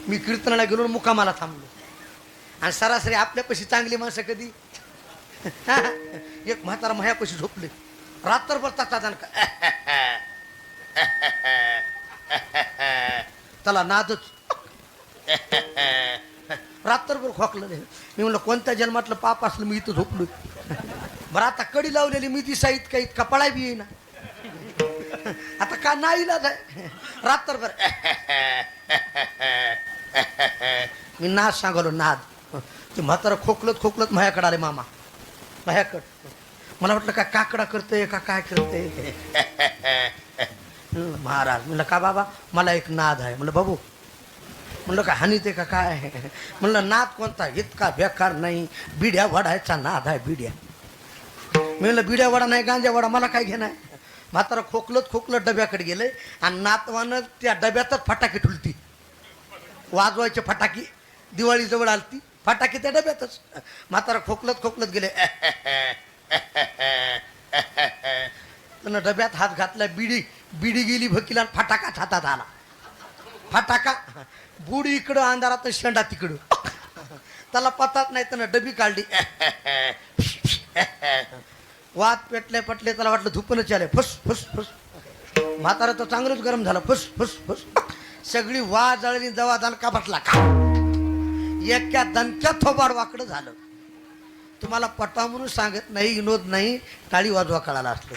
मी कीर्तनाला गेलो मुकामाला थांबलो आणि सरासरी आपल्यापाशी चांगली माणसं कधी एक म्हातारा मायापाशी झोपले रात्रभर तातात त्याला नादच रात्रभर खोकलं नाही. मी म्हणलं कोणत्या जन्मातलं पाप असलं मी इथं झोपलो. बरं आता कडी लावलेली मी दिसा इतका इतका पळाय बी येईना. आता का नाही इलाज आहे रात्रभर मी नाद सांगलो नाद. ते म्हातारा खोकलत खोकलत माझ्याकडे आले मामा माझ्याकडं. मला वाटलं का काकडा करतोय का काय करतोय. महाराज म्हणलं का बाबा मला एक नाद आहे. म्हणलं बाबू म्हणलं का हानी ते का काय. म्हणलं नाद कोणता इतका बेकार नाही बिड्या वडायचा नाद आहे बिड्या. मी म्हणलं बिड्या वडा नाही गांजा वडा मला काय घेणार. म्हातारा खोकलत खोकलत डब्याकडे गेले आणि नातवानं त्या डब्यातच फटाके ठुलती वाजवायचे फटाके. दिवाळी जवळ आलती फटाके त्या डब्यातच. म्हातारा खोकलत खोकलत गेले त्यानं डब्यात हात घातला बिडी गेली भकीला आणि फटाकाच हातात आला. फटाका बुडी इकडं अंधारात शेंडा तिकडं. त्याला पतात नाही त्यानं डबी काढली. वात पेटले पटले त्याला वाटलं धुपनच आले फुस फुस फुस. म्हातारा तर चांगलंच गरम झालं फुस फुस फुस. सगळी वाज जळली जवा दणका बसला का एका दणक्यात थोबाड वाकडं झालं. तुम्हाला पटा म्हणून सांगत नाही विनोद नाही टाळी वाजवा कळाला असलं.